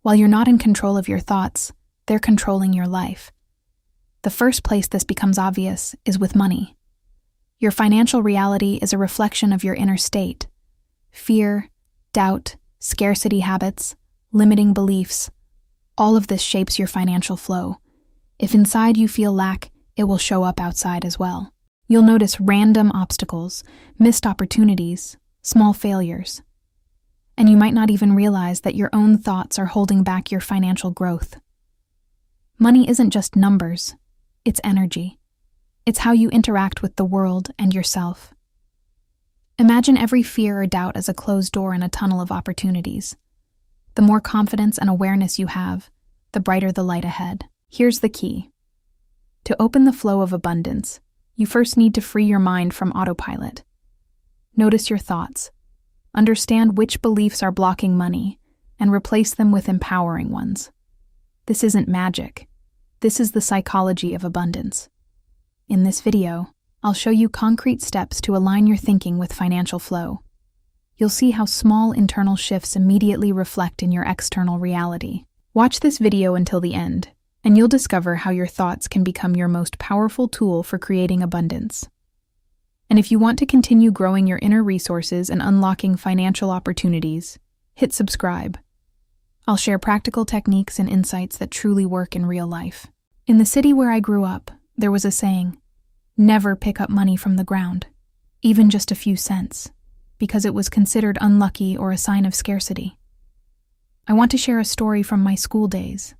While you're not in control of your thoughts, they're controlling your life. The first place this becomes obvious is with money. Your financial reality is a reflection of your inner state. Fear, doubt, scarcity habits, limiting beliefs, all of this shapes your financial flow. If inside you feel lack, it will show up outside as well. You'll notice random obstacles, missed opportunities, small failures. And you might not even realize that your own thoughts are holding back your financial growth. Money isn't just numbers, it's energy. It's how you interact with the world and yourself. Imagine every fear or doubt as a closed door in a tunnel of opportunities. The more confidence and awareness you have, the brighter the light ahead. Here's the key. To open the flow of abundance, you first need to free your mind from autopilot. Notice your thoughts. Understand which beliefs are blocking money, and replace them with empowering ones. This isn't magic. This is the psychology of abundance. In this video, I'll show you concrete steps to align your thinking with financial flow. You'll see how small internal shifts immediately reflect in your external reality. Watch this video until the end, and you'll discover how your thoughts can become your most powerful tool for creating abundance. And if you want to continue growing your inner resources and unlocking financial opportunities, hit subscribe. I'll share practical techniques and insights that truly work in real life. In the city where I grew up, there was a saying, never pick up money from the ground, even just a few cents, because it was considered unlucky or a sign of scarcity. I want to share a story from my school days.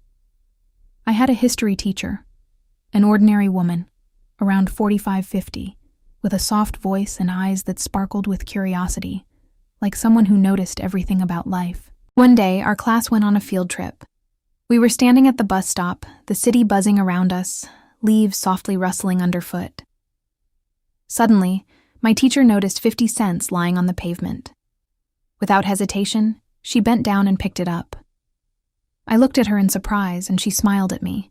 I had a history teacher, an ordinary woman, around 45-50, with a soft voice and eyes that sparkled with curiosity, like someone who noticed everything about life. One day, our class went on a field trip. We were standing at the bus stop, the city buzzing around us, leaves softly rustling underfoot. Suddenly, my teacher noticed 50 cents lying on the pavement. Without hesitation, she bent down and picked it up. I looked at her in surprise, and she smiled at me.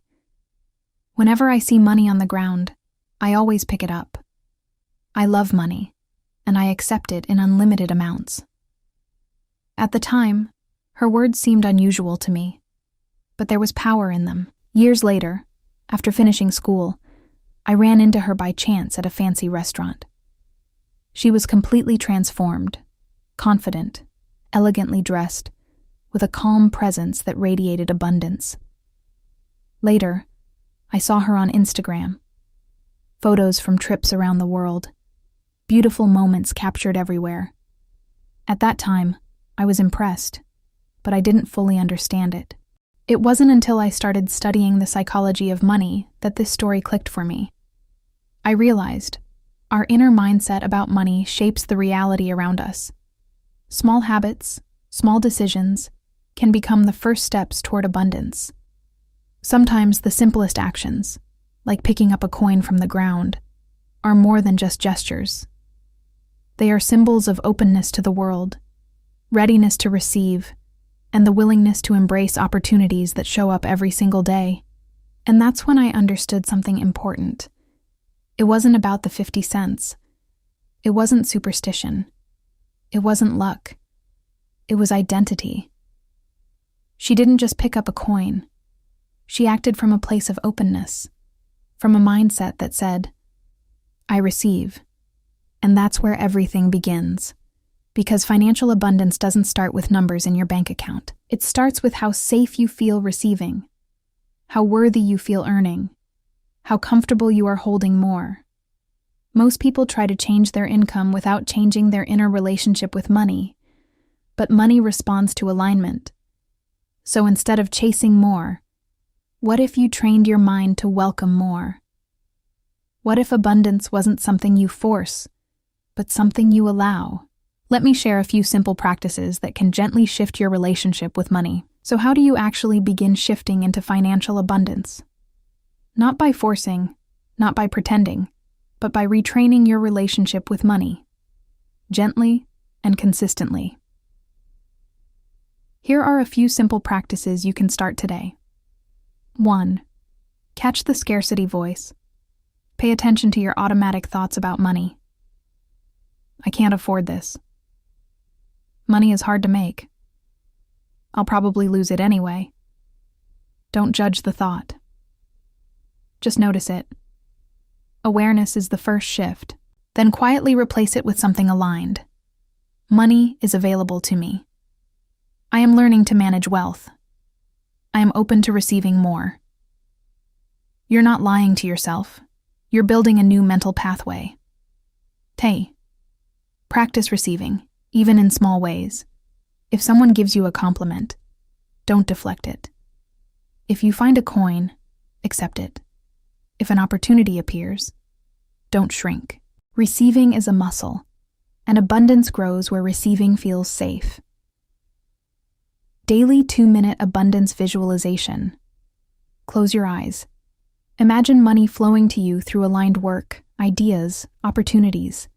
Whenever I see money on the ground, I always pick it up. I love money, and I accept it in unlimited amounts. At the time, her words seemed unusual to me, but there was power in them. Years later, after finishing school, I ran into her by chance at a fancy restaurant. She was completely transformed, confident, elegantly dressed, with a calm presence that radiated abundance. Later, I saw her on Instagram. Photos from trips around the world, beautiful moments captured everywhere. At that time, I was impressed, but I didn't fully understand it. It wasn't until I started studying the psychology of money that this story clicked for me. I realized our inner mindset about money shapes the reality around us. Small habits, small decisions, can become the first steps toward abundance. Sometimes the simplest actions, like picking up a coin from the ground, are more than just gestures. They are symbols of openness to the world, readiness to receive, and the willingness to embrace opportunities that show up every single day. And that's when I understood something important. It wasn't about the 50 cents. It wasn't superstition. It wasn't luck. It was identity. She didn't just pick up a coin. She acted from a place of openness, from a mindset that said, I receive. And that's where everything begins. Because financial abundance doesn't start with numbers in your bank account. It starts with how safe you feel receiving, how worthy you feel earning, how comfortable you are holding more. Most people try to change their income without changing their inner relationship with money, but money responds to alignment. So instead of chasing more, what if you trained your mind to welcome more? What if abundance wasn't something you force, but something you allow? Let me share a few simple practices that can gently shift your relationship with money. So how do you actually begin shifting into financial abundance? Not by forcing, not by pretending, but by retraining your relationship with money, gently and consistently. Here are a few simple practices you can start today. 1. Catch the scarcity voice. Pay attention to your automatic thoughts about money. I can't afford this. Money is hard to make. I'll probably lose it anyway. Don't judge the thought. Just notice it. Awareness is the first shift. Then quietly replace it with something aligned. Money is available to me. I am learning to manage wealth. I am open to receiving more. You're not lying to yourself. You're building a new mental pathway. Practice receiving, even in small ways. If someone gives you a compliment, don't deflect it. If you find a coin, accept it. If an opportunity appears, don't shrink. Receiving is a muscle, and abundance grows where receiving feels safe. Daily 2-minute abundance visualization. Close your eyes. Imagine money flowing to you through aligned work, ideas, opportunities.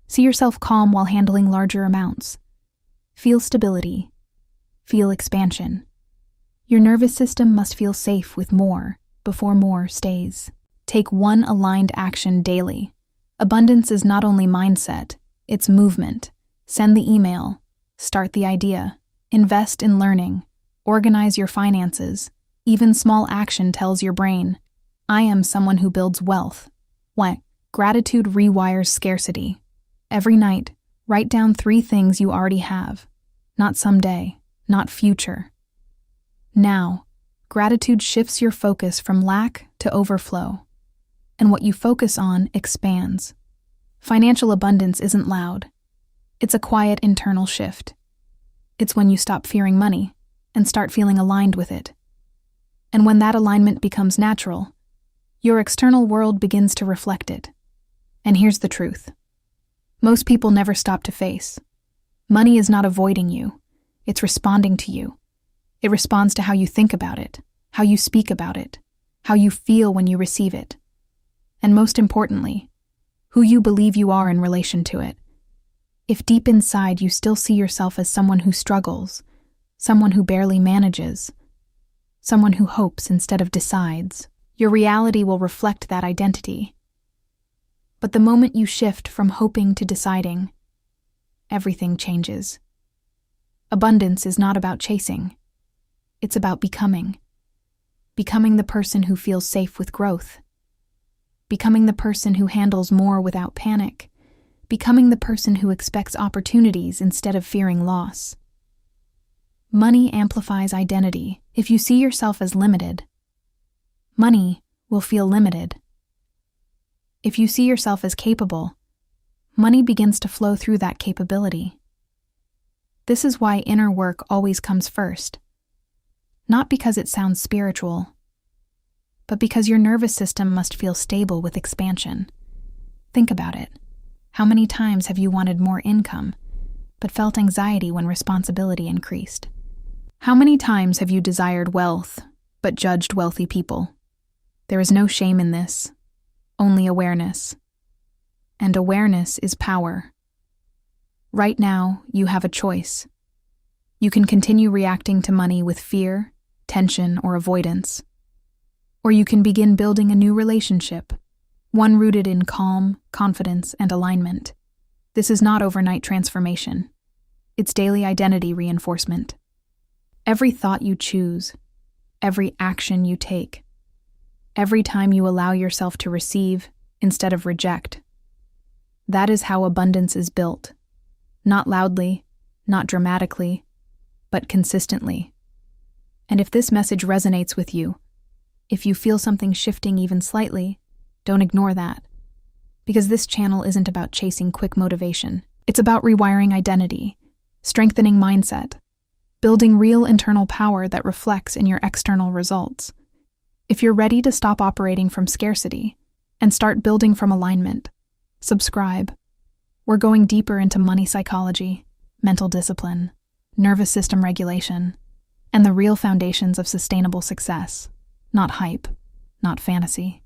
See yourself calm while handling larger amounts. Feel stability. Feel expansion. Your nervous system must feel safe with more before more stays. Take one aligned action daily. Abundance is not only mindset, it's movement. Send the email. Start the idea. Invest in learning. Organize your finances. Even small action tells your brain, I am someone who builds wealth. Gratitude rewires scarcity. Every night, write down 3 things you already have. Not someday, not future. Now, gratitude shifts your focus from lack to overflow. And what you focus on expands. Financial abundance isn't loud. It's a quiet internal shift. It's when you stop fearing money and start feeling aligned with it. And when that alignment becomes natural, your external world begins to reflect it. And here's the truth. Most people never stop to face. Money is not avoiding you. It's responding to you. It responds to how you think about it, how you speak about it, how you feel when you receive it. And most importantly, who you believe you are in relation to it. If deep inside you still see yourself as someone who struggles, someone who barely manages, someone who hopes instead of decides, your reality will reflect that identity. But the moment you shift from hoping to deciding, everything changes. Abundance is not about chasing. It's about becoming. Becoming the person who feels safe with growth. Becoming the person who handles more without panic. Becoming the person who expects opportunities instead of fearing loss. Money amplifies identity. If you see yourself as limited, money will feel limited. If you see yourself as capable, money begins to flow through that capability. This is why inner work always comes first. Not because it sounds spiritual, but because your nervous system must feel stable with expansion. Think about it. How many times have you wanted more income, but felt anxiety when responsibility increased? How many times have you desired wealth, but judged wealthy people? There is no shame in this, only awareness. And awareness is power. Right now, you have a choice. You can continue reacting to money with fear, tension, or avoidance. Or you can begin building a new relationship, one rooted in calm, confidence, and alignment. This is not overnight transformation. It's daily identity reinforcement. Every thought you choose, every action you take, every time you allow yourself to receive instead of reject. That is how abundance is built. Not loudly, not dramatically, but consistently. And if this message resonates with you, if you feel something shifting even slightly, don't ignore that. Because this channel isn't about chasing quick motivation. It's about rewiring identity, strengthening mindset, building real internal power that reflects in your external results. If you're ready to stop operating from scarcity and start building from alignment, subscribe. We're going deeper into money psychology, mental discipline, nervous system regulation, and the real foundations of sustainable success. Not hype, not fantasy.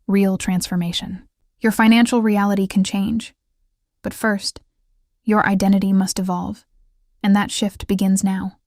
Real transformation. Your financial reality can change. But first, your identity must evolve, and that shift begins now.